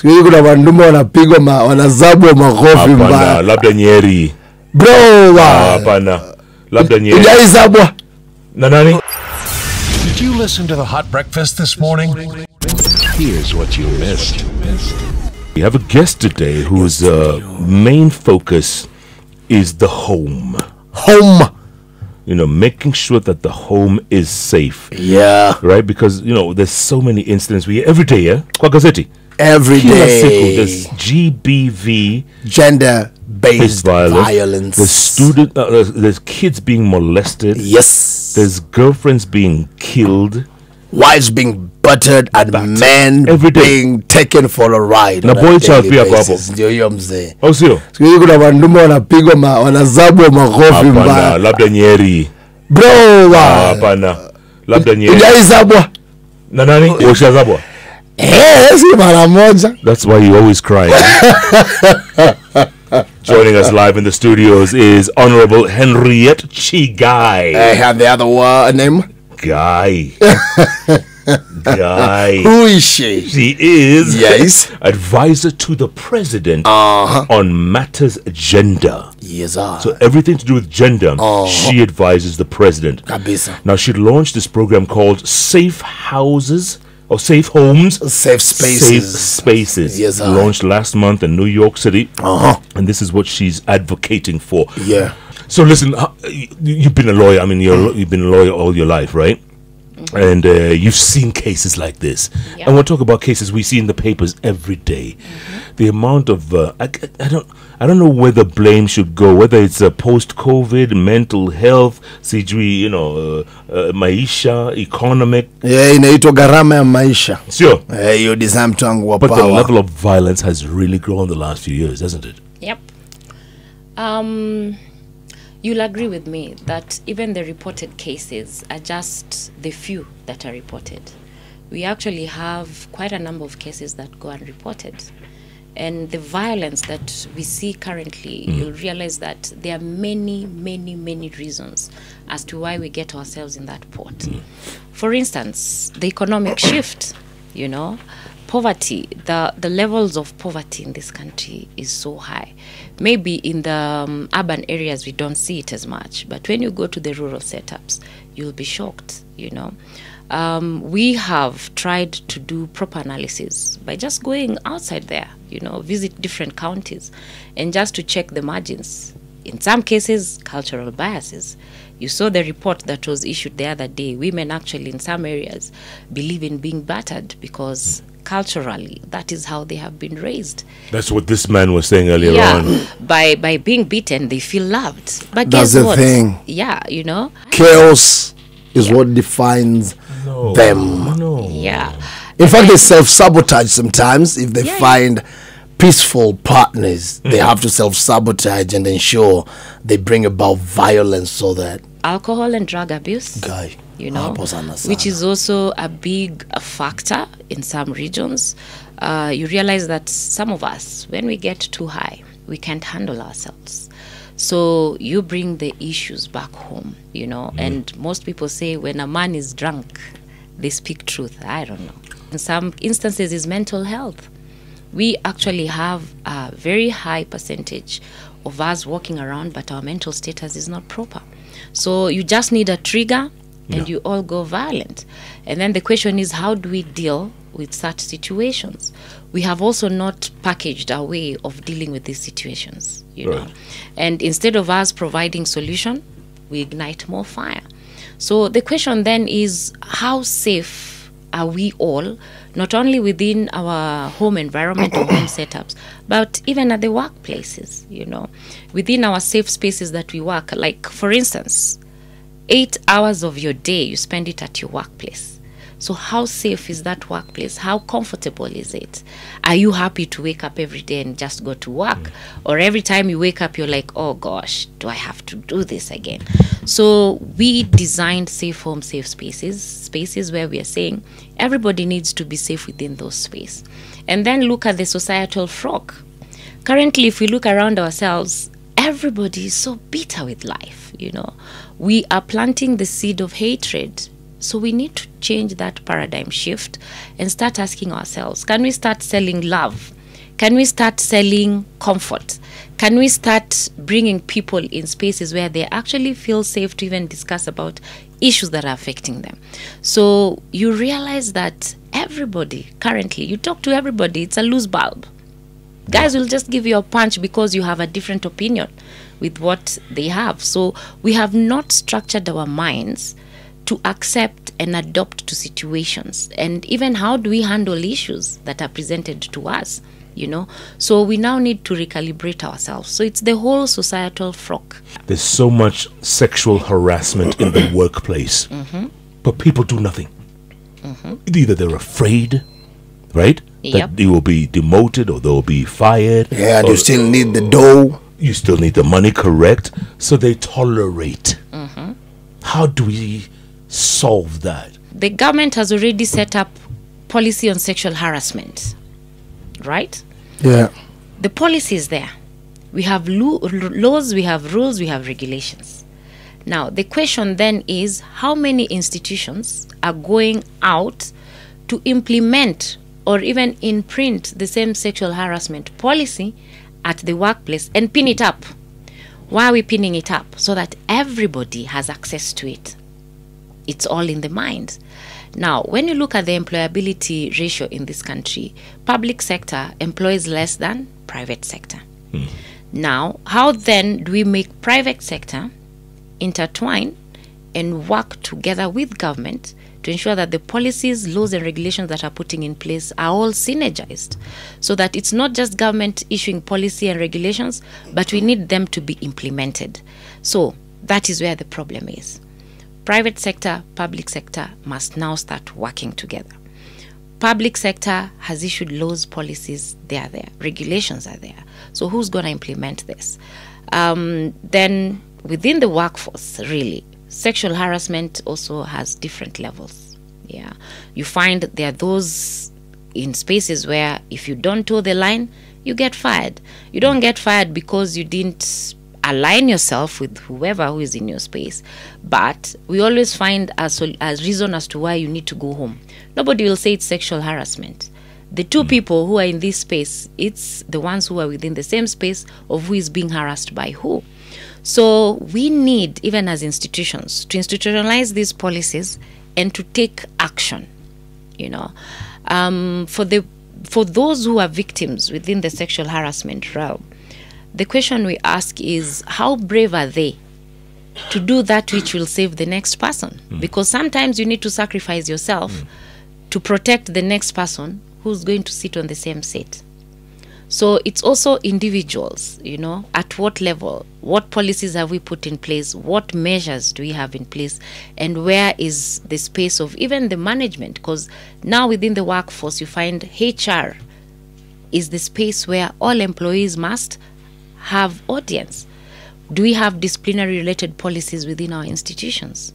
Siku kuna wandume wanapigwa wanazabwa makofi mbaya. Labda Nyeri. Bro, hapana. Labda Nyeri. Hujaizabwa. Na nani? Did you listen to the hot breakfast this morning? Here's what you missed. We have a guest today whose main focus is the home. Home. You know, making sure that the home is safe. Yeah. Right? Because, you know, there's so many incidents we hear every day, yeah? Kwa gazeti. Every day. There's G.B.V. Gender-based violence. There's kids being molested. Yes. There's girlfriends being killed. Wives being battered and men being taken for a ride. Na boy child pia hapo. Ndio hiyo mzee. Au sio? Siku kuna wandume wanapigwa wanazabwa makofi mbaya. Hapana, labda Nyeri. Bro, hapana. Labda Nyeri. Hujaizabwa. Na nani? Ushazabwa? Si mara moja. That's why you always cry. Joining us live in the studios is Honorable Harriette Chiggai. And the other name? Guy. Guy. Who is she? She is advisor to the president on matters gender. Yes, so everything to do with gender, she advises the president. Kabisa. Now she launched this program called Safe Houses or Safe Homes, Safe Spaces. Safe Spaces. Yes, launched last month in New York City. And this is what she's advocating for. Yeah. So listen, you've been a lawyer. I mean, you've been a lawyer all your life, right? And you've seen cases like this. And we'll talk about cases we see in the papers every day. The amount of I don't know where the blame should go, whether it's post-COVID, mental health, sijui, you know, maisha, economic. Yeah, inaitwa gharama ya maisha. Sure. Hiyo design tangu wa power. But the level of violence has really grown the last few years, hasn't it? Yep. You'll agree with me that even the reported cases are just the few that are reported. We actually have quite a number of cases that go unreported. And the violence that we see currently, you'll realize that there are many, many, many reasons as to why we get ourselves in that pot. For instance, the economic shift, you know, poverty, the levels of poverty in this country is so high. Maybe in the urban areas we don't see it as much, but when you go to the rural setups, you'll be shocked, you know. We have tried to do proper analysis by just going outside there, you know, visit different counties and just to check the margins. In some cases, cultural biases. You saw the report that was issued the other day. Women actually in some areas believe in being battered because culturally that is how they have been raised. That's what this man was saying earlier on. By being beaten, they feel loved. But that's guess the what? thing. Yeah, you know. Chaos is what defines them. Yeah. In fact, they self-sabotage sometimes if they find peaceful partners. They have to self-sabotage and ensure they bring about violence so that alcohol and drug abuse, you know, which is also a big factor in some regions. You realize that some of us, when we get too high, we can't handle ourselves. So you bring the issues back home, you know, and most people say when a man is drunk, they speak truth. I don't know. In some instances, is mental health. We actually have a very high percentage of us walking around, but our mental status is not proper. So you just need a trigger and you all go violent. And then the question is, how do we deal with such situations? We have also not packaged a way of dealing with these situations, you know. And instead of us providing solution, we ignite more fire. So the question then is, how safe are we all, not only within our home environment or home setups, but even at the workplaces, you know, within our safe spaces that we work. Like, for instance, 8 hours of your day, you spend it at your workplace. So how safe is that workplace? How comfortable is it? Are you happy to wake up every day and just go to work? Or every time you wake up, you're like, oh gosh, do I have to do this again? So we designed safe home, safe spaces, spaces where we are saying everybody needs to be safe within those spaces. And then look at the societal frock. Currently, if we look around ourselves, everybody is so bitter with life, you know. We are planting the seed of hatred So we need to change that paradigm shift and start asking ourselves, can we start selling love? Can we start selling comfort? Can we start bringing people in spaces where they actually feel safe to even discuss about issues that are affecting them? So you realize that everybody, currently, you talk to everybody, it's a loose bulb. Guys will just give you a punch because you have a different opinion with what they have. So we have not structured our minds to accept and adopt to situations. And even how do we handle issues that are presented to us? So we now need to recalibrate ourselves. So it's the whole societal frock. There's so much sexual harassment in the workplace, but people do nothing. Either they're afraid, right, that they will be demoted or they'll be fired. Yeah, and you still need the dough. You still need the money, correct? So they tolerate. How do we solve that? The government has already set up policy on sexual harassment, right? Yeah. The policy is there. We have laws, we have rules, we have regulations. Now, the question then is, how many institutions are going out to implement or even imprint the same sexual harassment policy at the workplace and pin it up? Why are we pinning it up? So that everybody has access to it. It's all in the mind. Now, when you look at the employability ratio in this country, public sector employs less than private sector. Now, how then do we make private sector intertwine and work together with government to ensure that the policies, laws, and regulations that are putting in place are all synergized, so that it's not just government issuing policy and regulations, but we need them to be implemented. So that is where the problem is. Private sector, public sector must now start working together. Public sector has issued laws, policies, they are there. Regulations are there. So who's going to implement this? Then within the workforce, really, sexual harassment also has different levels. Yeah, you find there are those in spaces where if you don't toe the line, you get fired. You don't get fired because you didn't align yourself with whoever who is in your space, but we always find as reason as to why you need to go home. Nobody will say it's sexual harassment. The two people who are in this space, it's the ones who are within the same space of who is being harassed by who. So we need, even as institutions, to institutionalize these policies and to take action. For those who are victims within the sexual harassment realm, the question we ask is, how brave are they to do that which will save the next person? Because sometimes you need to sacrifice yourself to protect the next person who's going to sit on the same seat. So it's also individuals, at what level, what policies have we put in place, what measures do we have in place, and where is the space of even the management? Because now within the workforce, you find HR is the space where all employees must have audience. Do we have disciplinary related policies within our institutions?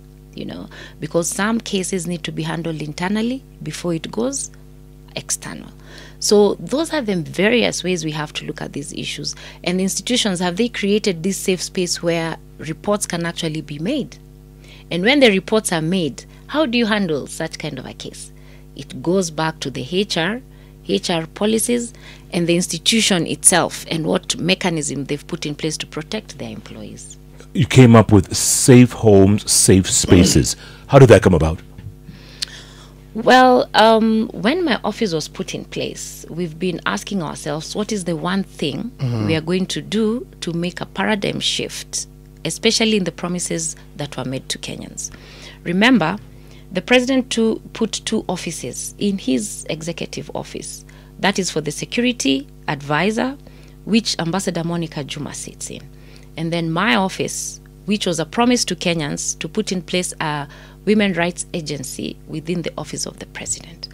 Because some cases need to be handled internally before it goes external. So those are the various ways we have to look at these issues. And the institutions, have they created this safe space where reports can actually be made? And when the reports are made, how do you handle such kind of a case? It goes back to the HR policies and the institution itself and what mechanism they've put in place to protect their employees. You came up with safe homes, safe spaces. How did that come about? Well, when my office was put in place, we've been asking ourselves, what is the one thing we are going to do to make a paradigm shift, especially in the promises that were made to Kenyans? Remember, the president put 2 offices in his executive office. That is for the security advisor, which Ambassador Monica Juma sits in. And then my office, which was a promise to Kenyans to put in place a women rights agency within the office of the president.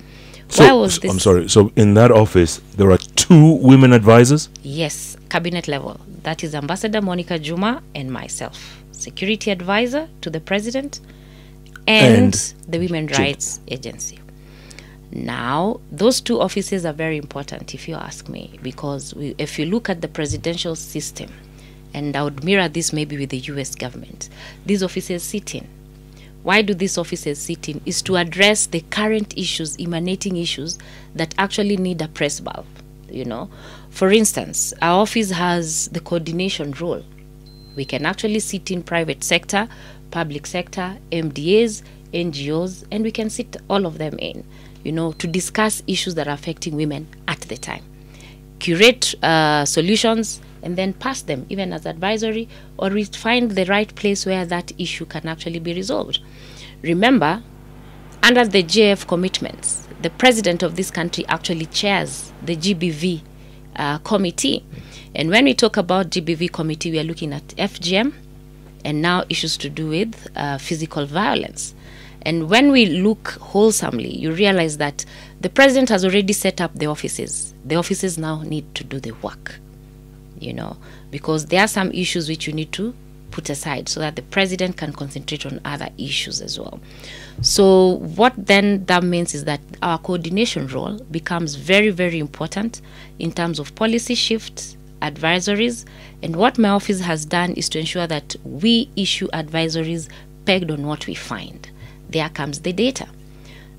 I'm sorry. So in that office, there are 2 women advisors? Yes, cabinet level. That is Ambassador Monica Juma and myself, security advisor to the president and the Women Rights Agency. Now, those 2 offices are very important, if you ask me, because if you look at the presidential system, and I would mirror this maybe with the US government, these offices sit in. why do these offices sit in, is to address the current issues, emanating issues that actually need a press valve, you know. For instance, our office has the coordination role. We can actually sit in private sector, public sector, MDAs, NGOs, and we can sit all of them in, you know, to discuss issues that are affecting women at the time. Curate solutions and then pass them even as advisory, or we find the right place where that issue can actually be resolved. Remember, under the G.B.V commitments, the president of this country actually chairs the G.B.V committee. And when we talk about G.B.V committee, we are looking at FGM and now issues to do with physical violence. And when we look wholesomely, you realize that the president has already set up the offices. The offices now need to do the work, you know, because there are some issues which you need to put aside so that the president can concentrate on other issues as well. So what then that means is that our coordination role becomes very, very important in terms of policy shifts, advisories, and what my office has done is to ensure that we issue advisories pegged on what we find. There comes the data.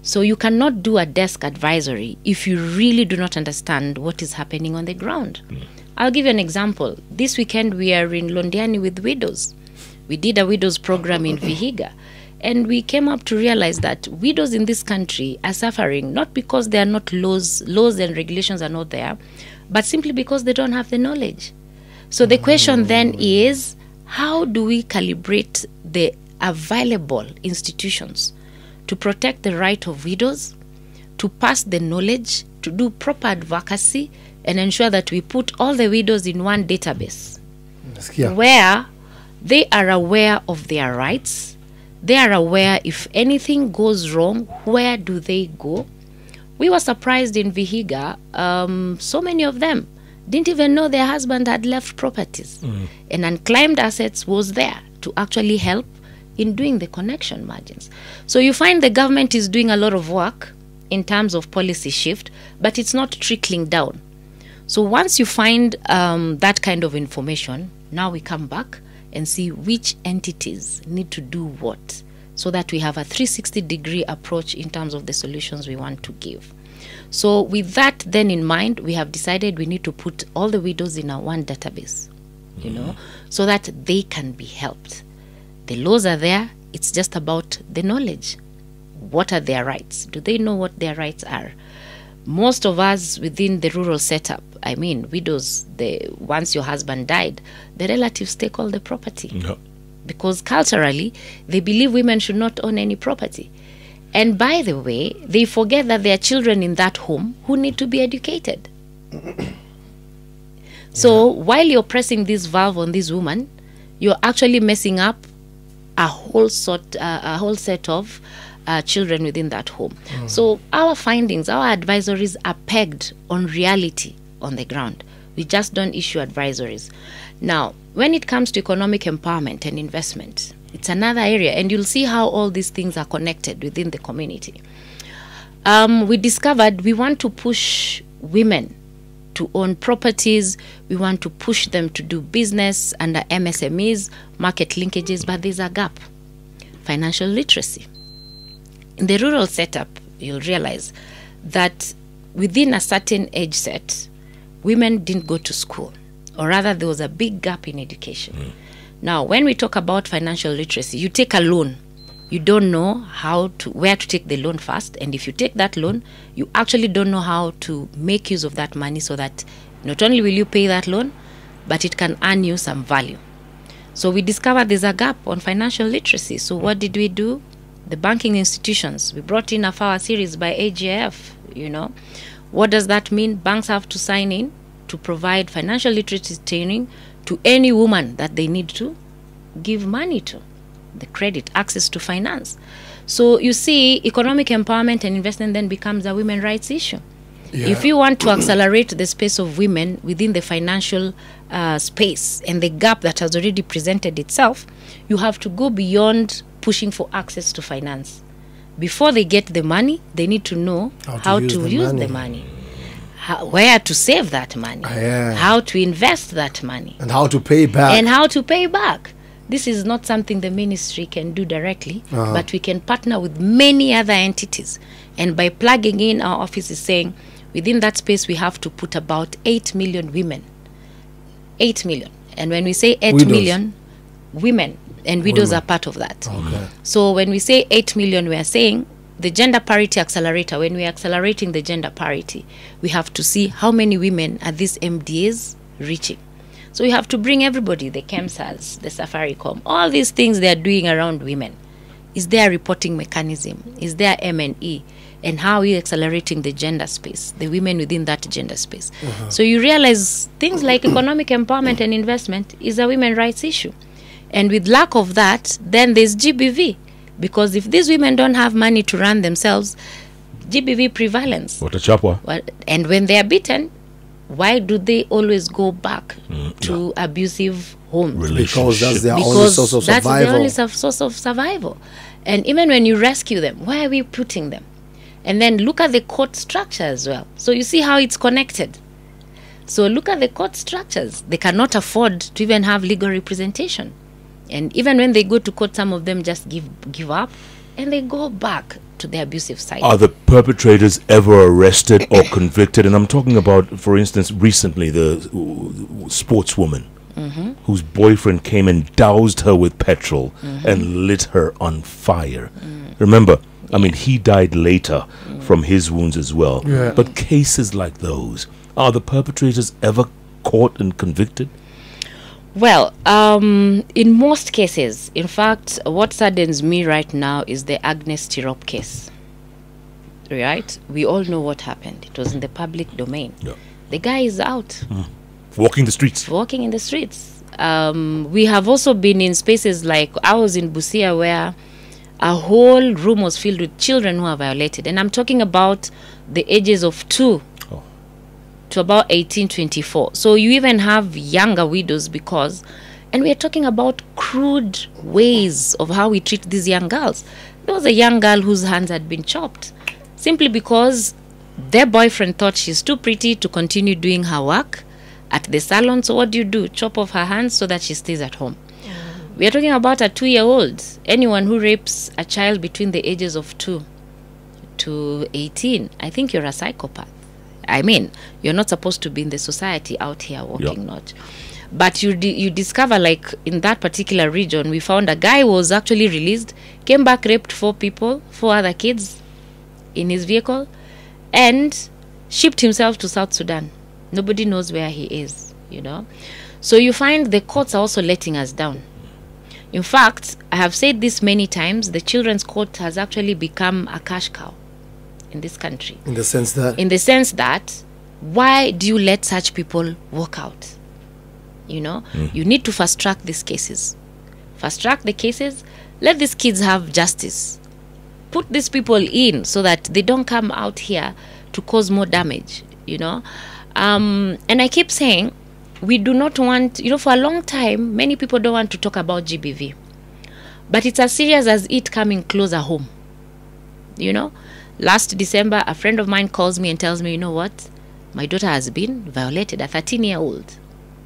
So you cannot do a desk advisory if you really do not understand what is happening on the ground. I'll give you an example. This weekend we are in Londiani with widows. We did a widows program in Vihiga, and we came up to realize that widows in this country are suffering not because there are not laws and regulations are not there, but simply because they don't have the knowledge. So the question then is, how do we calibrate the available institutions to protect the right of widows, to pass the knowledge, to do proper advocacy, and ensure that we put all the widows in one database where they are aware of their rights, they are aware if anything goes wrong, where do they go? We were surprised in Vihiga, so many of them didn't even know their husband had left properties. And unclaimed assets was there to actually help in doing the connection margins. So you find the government is doing a lot of work in terms of policy shift, but it's not trickling down. So once you find that kind of information, now we come back and see which entities need to do what, so that we have a 360-degree approach in terms of the solutions we want to give. So with that then in mind, we have decided we need to put all the widows in our one database, you know, so that they can be helped. The laws are there. It's just about the knowledge. What are their rights? Do they know what their rights are? Most of us within the rural setup, I mean, widows, once your husband died, the relatives take all the property. No. Because culturally, they believe women should not own any property. And by the way, they forget that there are children in that home who need to be educated. So while you're pressing this valve on this woman, you're actually messing up a whole set of children within that home. So our findings, our advisories are pegged on reality on the ground. We just don't issue advisories. Now, when it comes to economic empowerment and investment, it's another area, and you'll see how all these things are connected within the community. We discovered we want to push women to own properties. We want to push them to do business under MSMEs, market linkages, but there's a gap. Financial literacy. In the rural setup, you'll realize that within a certain age set, women didn't go to school, or rather there was a big gap in education. Now, when we talk about financial literacy, you take a loan. You don't know where to take the loan first, and if you take that loan, you actually don't know how to make use of that money so that not only will you pay that loan, but it can earn you some value. So we discovered there's a gap on financial literacy. So what did we do? The banking institutions, we brought in a FAWA series by AGIF, you know. What does that mean? Banks have to sign in to provide financial literacy training to any woman that they need to give money to, the credit, access to finance. So you see, economic empowerment and investment then becomes a women's rights issue. Yeah. If you want to accelerate the space of women within the financial space and the gap that has already presented itself, you have to go beyond pushing for access to finance. Before they get the money, they need to know how to use the money. Where to save that money, how to invest that money, and how to pay back. this is not something the ministry can do directly, but we can partner with many other entities. And by plugging in, our office is saying, within that space, we have to put about 8 million women. 8 million. And when we say 8 million, women and widows are part of that. Okay. So when we say 8 million, we are saying the gender parity accelerator, when we are accelerating the gender parity, we have to see how many women are these MDAs reaching. So we have to bring everybody, the KEMSAs, the Safaricom, all these things they are doing around women. Is there a reporting mechanism? Is there M&E? And how are we accelerating the gender space, the women within that gender space? So you realize things like economic empowerment and investment is a women's rights issue. And with lack of that, then there's G.B.V. Because if these women don't have money to run themselves, G.B.V. prevalence. What a chopper. And when they are beaten, why do they always go back to abusive homes? Because that's their only source of survival. That's the only source of survival. And even when you rescue them, where are we putting them? And then look at the court structure as well. So you see how it's connected. So look at the court structures. They cannot afford to even have legal representation. And even when they go to court, some of them just give up and they go back to the abusive cycle. Are the perpetrators ever arrested or convicted? And I'm talking about, for instance, recently the sportswoman whose boyfriend came and doused her with petrol and lit her on fire. Remember, I mean, he died later from his wounds as well. Yeah. But cases like those, are the perpetrators ever caught and convicted? Well, in most cases, in fact, what saddens me right now is the Agnes Tirop case. Right? We all know what happened. It was in the public domain. Yeah. The guy is out. Walking the streets. Walking in the streets. We have also been in spaces like, I was in Busia where a whole room was filled with children who are violated. And I'm talking about the ages of 2 to about 18, 24. So you even have younger widows because, and we are talking about crude ways of how we treat these young girls. There was a young girl whose hands had been chopped simply because their boyfriend thought she's too pretty to continue doing her work at the salon. So what do? Chop off her hands so that she stays at home. We are talking about a 2-year-old. Anyone who rapes a child between the ages of 2 to 18, I think you're a psychopath. I mean, you're not supposed to be in the society out here walking, not. But you discover, like, in that particular region, we found a guy who was actually released, came back, raped 4 other kids in his vehicle, and shipped himself to South Sudan. Nobody knows where he is, you know. So you find the courts are also letting us down. In fact, I have said this many times, the children's court has actually become a cash cow in this country. In the sense that? In the sense that, why do you let such people walk out? You know, you need to fast track these cases. Fast track the cases, let these kids have justice. Put these people in so that they don't come out here to cause more damage, you know. And I keep saying, we do not want, you know, for a long time, many people don't want to talk about G.B.V. But it's as serious as it coming closer home, you know. Last December, a friend of mine calls me and tells me, you know what? My daughter has been violated, a 13-year-old,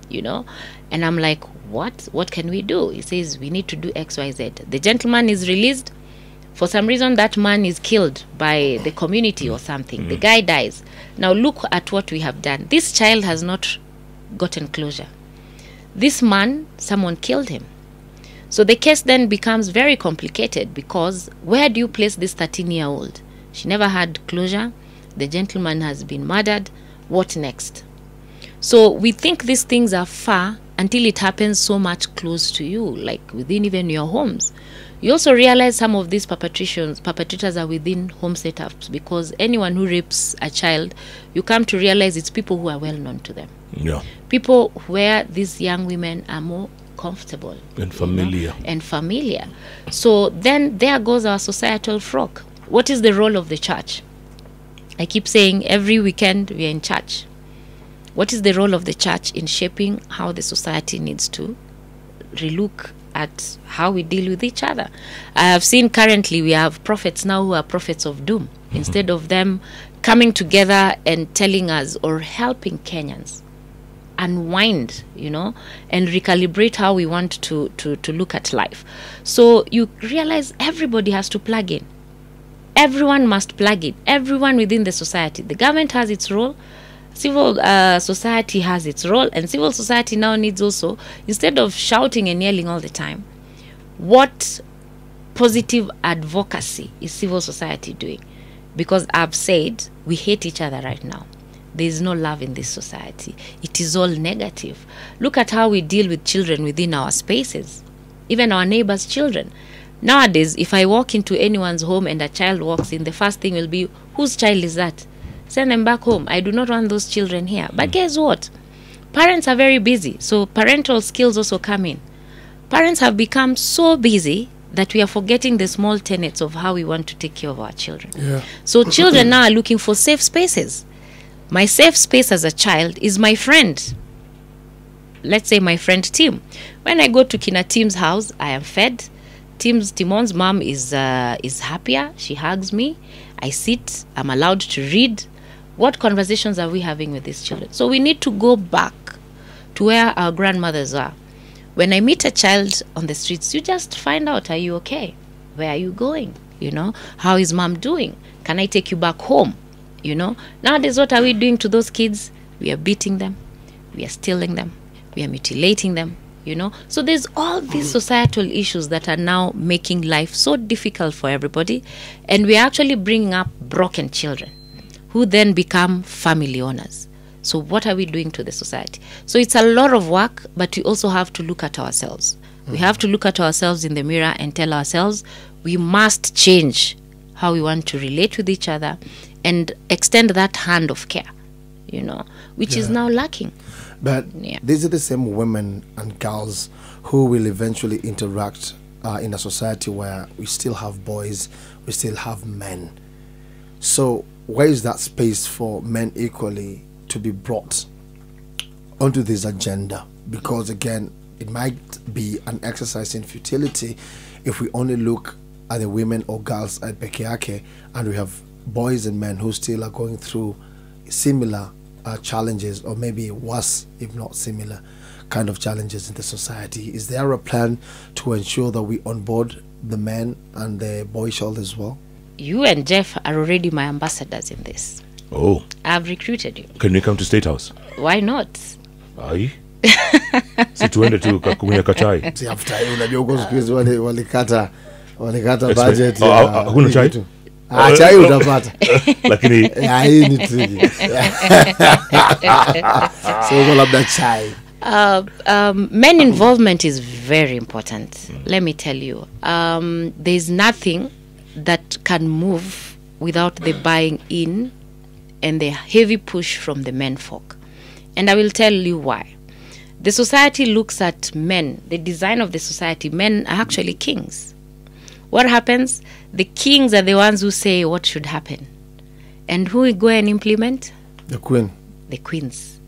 you know. And I'm like, what? What can we do? He says, we need to do X, Y, Z. The gentleman is released. For some reason, that man is killed by the community or something. The guy dies. Now look at what we have done. This child has not gotten closure. This man, someone killed him. So the case then becomes very complicated because where do you place this 13-year-old? She never had closure. The gentleman has been murdered. What next? So we think these things are far until it happens so much close to you, like within even your homes. You also realize some of these perpetrators are within home setups because anyone who rapes a child, you come to realize it's people who are well known to them. Yeah. People where these young women are more comfortable. And familiar. You know, and familiar. So then there goes our societal frock. What is the role of the church? I keep saying every weekend we are in church. What is the role of the church in shaping how the society needs to relook at how we deal with each other? I have seen currently we have prophets now who are prophets of doom. Instead of them coming together and telling us or helping Kenyans unwind, and recalibrate how we want to look at life. So you realize everybody has to plug in. Everyone must plug in. Everyone within the society. The government has its role. Civil society has its role. And civil society now needs also, instead of shouting and yelling all the time, what positive advocacy is civil society doing? Because I've said we hate each other right now. There is no love in this society. It is all negative. Look at how we deal with children within our spaces, even our neighbors' children. Nowadays, if I walk into anyone's home and a child walks in, the first thing will be, whose child is that? Send them back home. I do not want those children here. But guess what? Parents are very busy, so parental skills also come in. Parents have become so busy that we are forgetting the small tenets of how we want to take care of our children. Yeah. So children now are looking for safe spaces. My safe space as a child is my friend. Let's say my friend Tim. When I go to Kina Tim's house, I am fed. Timon's mom is happier. She hugs me. I sit. I'm allowed to read. What conversations are we having with these children? So we need to go back to where our grandmothers are. When I meet a child on the streets, you just find out, are you okay? Where are you going? How is mom doing? Can I take you back home? Nowadays, what are we doing to those kids? We are beating them. We are stealing them. We are mutilating them. So there's all these societal issues that are now making life so difficult for everybody. And we're actually bringing up broken children who then become family owners. So what are we doing to the society? So it's a lot of work, but we also have to look at ourselves. We have to look at ourselves in the mirror and tell ourselves we must change how we want to relate with each other and extend that hand of care, which is now lacking. But these are the same women and girls who will eventually interact in a society where we still have boys, we still have men. So where is that space for men equally to be brought onto this agenda? Because again, it might be an exercise in futility if we only look at the women or girls at Bekeake and we have boys and men who still are going through similar challenges, or maybe worse, if not similar, kind of challenges in the society. Is there a plan to ensure that we onboard the men and the boy child as well? You and Jeff are already my ambassadors in this. Oh. I've recruited you. Can you come to State House? Why not? Aye. Si tuende tu kukunywa kachai. Si after unajua uko siku hizi walikata budget. Hakuna chai? Chai utapata. Lakini hii ni tricky. So labda chai. Men involvement is very important. Let me tell you. There's nothing that can move without the buying in and the heavy push from the men folk. And I will tell you why. The society looks at men, the design of the society, men are actually kings. What happens? The kings are the ones who say what should happen. And who go and implement? The queen. The queens.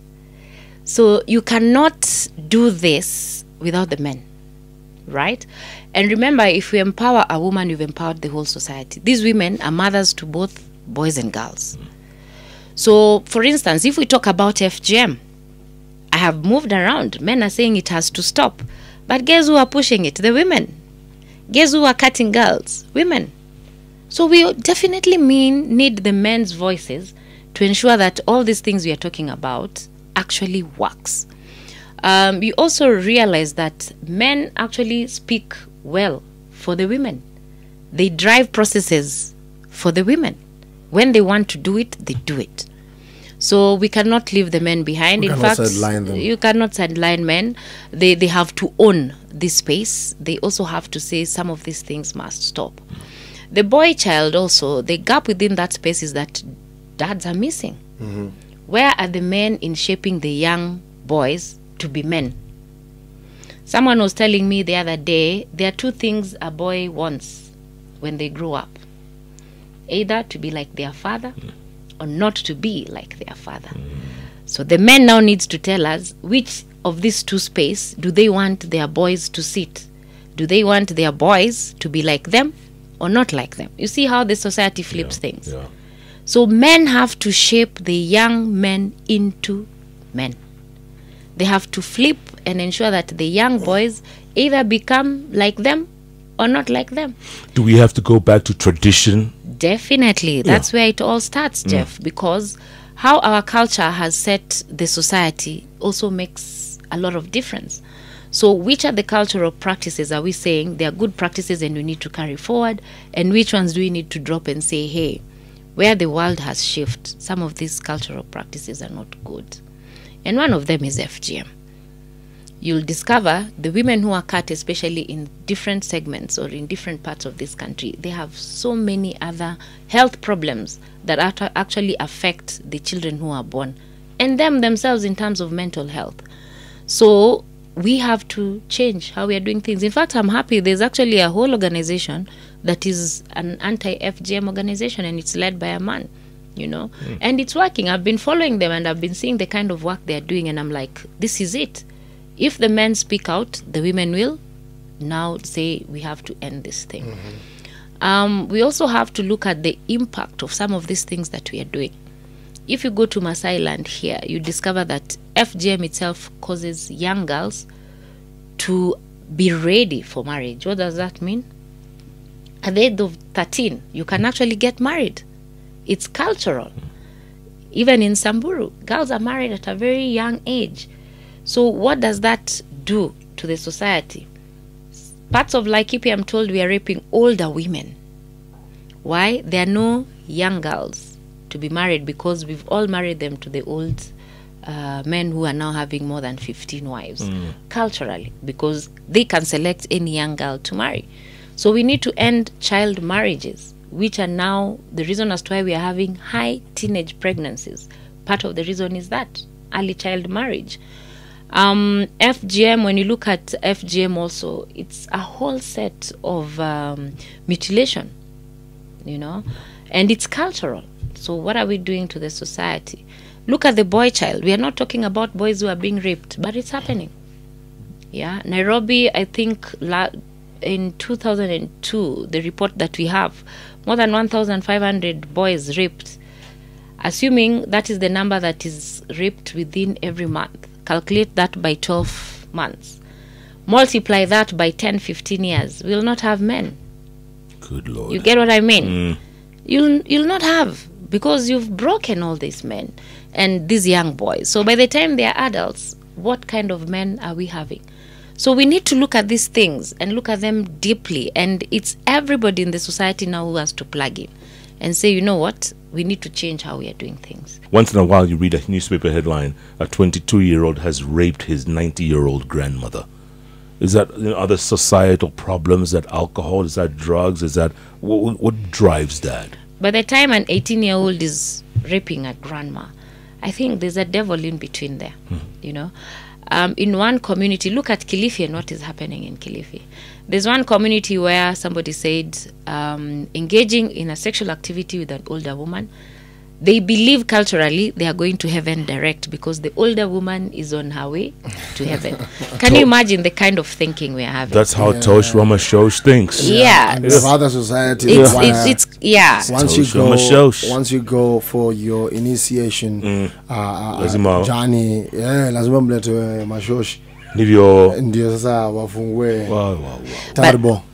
So you cannot do this without the men, right? And remember, if we empower a woman, you've empowered the whole society. These women are mothers to both boys and girls. So, for instance, if we talk about FGM, I have moved around. Men are saying it has to stop. But guess who are pushing it? The women. Guess who are cutting girls? Women. So we definitely need the men's voices to ensure that all these things we are talking about actually works. We also realize that men actually speak well for the women. They drive processes for the women. When they want to do it, they do it. So we cannot leave the men behind. In fact, you cannot sideline men. They have to own this space. They also have to say some of these things must stop. The boy child also, the gap within that space is that dads are missing. Mm-hmm. Where are the men in shaping the young boys to be men? Someone was telling me the other day, there are two things a boy wants when they grow up. Either to be like their father or not to be like their father. So the men now needs to tell us which of these two spaces do they want their boys to sit. Do they want their boys to be like them or not like them? You see how the society flips things. Yeah. So men have to shape the young men into men. They have to flip and ensure that the young boys either become like them or not like them. Do we have to go back to tradition? Definitely. That's where it all starts, Jeff, because how our culture has set the society also makes a lot of difference. So which are the cultural practices are we saying they are good practices and we need to carry forward, and which ones do we need to drop and say, hey, where the world has shifted, some of these cultural practices are not good. And one of them is FGM. You'll discover the women who are cut, especially in different segments or in different parts of this country, they have so many other health problems that actually affect the children who are born and them themselves in terms of mental health. So we have to change how we are doing things. In fact, I'm happy there's actually a whole organization that is an anti-FGM organization, and it's led by a man, and it's working. I've been following them and I've been seeing the kind of work they're doing, and I'm like, this is it. If the men speak out, the women will now say we have to end this thing. We also have to look at the impact of some of these things that we are doing. If you go to Maasai land here, you discover that FGM itself causes young girls to be ready for marriage. What does that mean? At the age of 13, you can actually get married. It's cultural. Even in Samburu, girls are married at a very young age. So what does that do to the society? Parts of Laikipia, I'm told, we are raping older women. Why? There are no young girls to be married because we've all married them to the old men who are now having more than 15 wives, culturally, because they can select any young girl to marry. So we need to end child marriages, which are now the reason as to why we are having high teenage pregnancies. Part of the reason is that early child marriage. FGM, when you look at FGM also, it's a whole set of mutilation, and it's cultural. So what are we doing to the society? Look at the boy child. We are not talking about boys who are being raped, but it's happening. Nairobi, I think in 2002, the report that we have, more than 1,500 boys raped. Assuming that is the number that is raped within every month. Calculate that by 12 months. Multiply that by 10, 15 years. We'll not have men. Good Lord. You get what I mean? You'll not have, because you've broken all these men and these young boys. So by the time they're adults, what kind of men are we having? So we need to look at these things and look at them deeply. And it's everybody in the society now who has to plug in and say, you know what? We need to change how we are doing things. Once in a while, you read a newspaper headline, a 22-year-old has raped his 90-year-old grandmother. Is that other societal problems? Is that alcohol? Is that drugs? Is that what drives that? By the time an 18-year-old is raping a grandma, I think there's a devil in between there, In one community, look at Kilifi and what is happening in Kilifi. There's one community where somebody said engaging in a sexual activity with an older woman, they believe culturally they are going to heaven direct because the older woman is on her way to heaven. Can you imagine the kind of thinking we are having? That's how Tosh Ramashosh thinks. Yeah. And the other society. Once you go for your initiation, Johnny, lazima mlete mashosh. Ndio sasa wafungwe.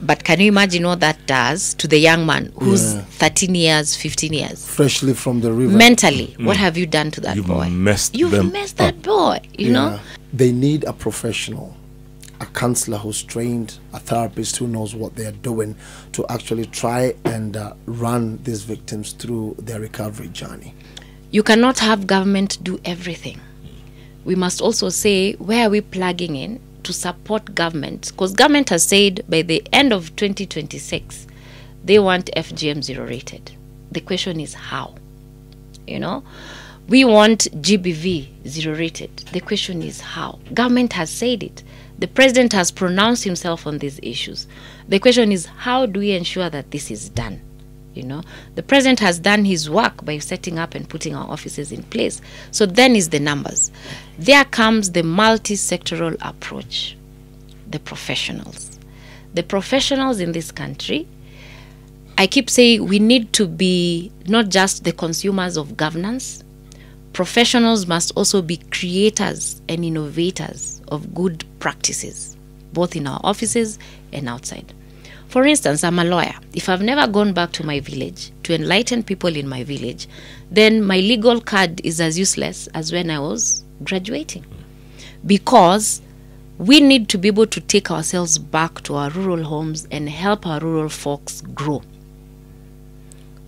But can you imagine what that does to the young man who's 13 years, 15 years? Freshly from the river. Mentally, what have you done to that boy? You've messed that boy, you know? They need a professional, a counselor who's trained, a therapist who knows what they're doing to actually try and run these victims through their recovery journey. You cannot have government do everything. We must also say, where are we plugging in to support government? Because government has said by the end of 2026, they want FGM zero rated. The question is how? We want G.B.V zero rated. The question is how? Government has said it. The president has pronounced himself on these issues. The question is, how do we ensure that this is done? The president has done his work by setting up and putting our offices in place. So then is the numbers. There comes the multi-sectoral approach. The professionals. The professionals in this country, I keep saying we need to be not just the consumers of governance, professionals must also be creators and innovators of good practices, both in our offices and outside. For instance, I'm a lawyer. If I've never gone back to my village to enlighten people in my village, then my legal card is as useless as when I was graduating. Because we need to be able to take ourselves back to our rural homes and help our rural folks grow.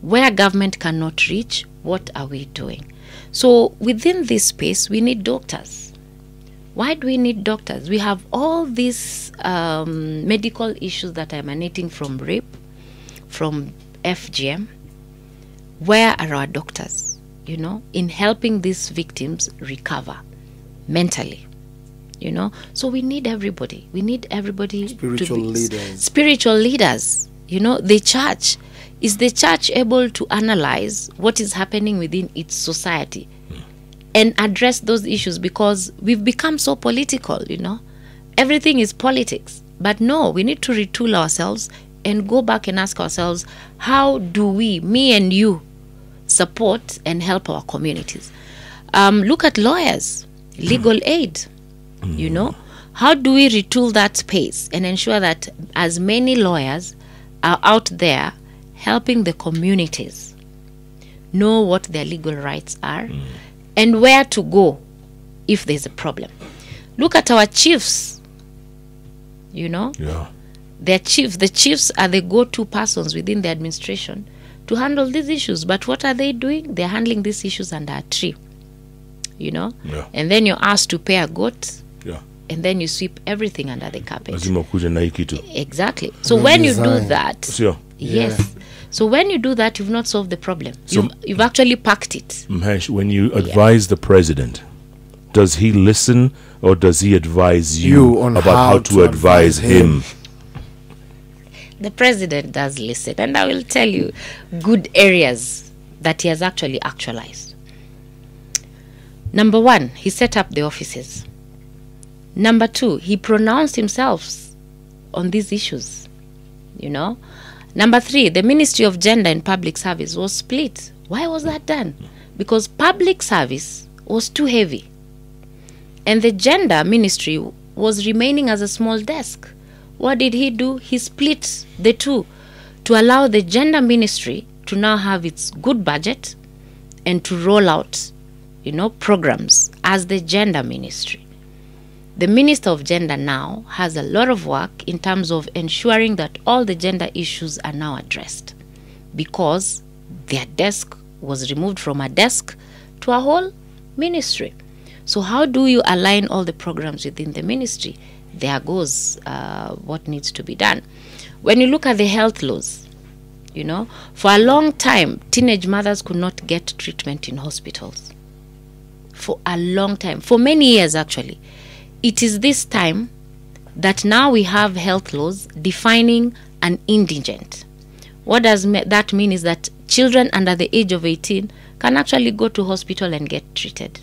Where government cannot reach, what are we doing? So within this space, we need doctors. Why do we need doctors? We have all these medical issues that are emanating from rape, from FGM. Where are our doctors, in helping these victims recover mentally? So we need everybody. We need everybody. Spiritual leaders. Spiritual leaders. The church. Is the church able to analyze what is happening within its society and address those issues? Because we've become so political, Everything is politics. But no, we need to retool ourselves and go back and ask ourselves, how do we, me and you, support and help our communities? Look at lawyers, legal aid, How do we retool that space and ensure that as many lawyers are out there helping the communities know what their legal rights are and where to go if there's a problem? Look at our chiefs, Yeah. The chiefs are the go-to persons within the administration to handle these issues. But what are they doing? They're handling these issues under a tree, Yeah. And then you're asked to pay a goat. Yeah. And then you sweep everything under the carpet. Exactly. So when you do that, Sure. yes. So when you do that, you've not solved the problem. You've actually packed it. Mhesh, when you advise the president, does he listen or does he advise you on about how to advise him? The president does listen, and I will tell you good areas that he has actually actualized. Number 1, he set up the offices. Number 2, he pronounced himself on these issues, Number 3, the Ministry of Gender and Public Service was split. Why was that done? Because public service was too heavy. And the gender ministry was remaining as a small desk. What did he do? He split the two to allow the gender ministry to now have its good budget and to roll out, programs as the gender ministry. The Minister of Gender now has a lot of work in terms of ensuring that all the gender issues are now addressed, because their desk was removed from a desk to a whole ministry. So how do you align all the programs within the ministry? There goes what needs to be done. When you look at the health laws, for a long time, teenage mothers could not get treatment in hospitals. For a long time, for many years actually. It is this time that now we have health laws defining an indigent. What does that mean is that children under the age of 18 can actually go to hospital and get treated.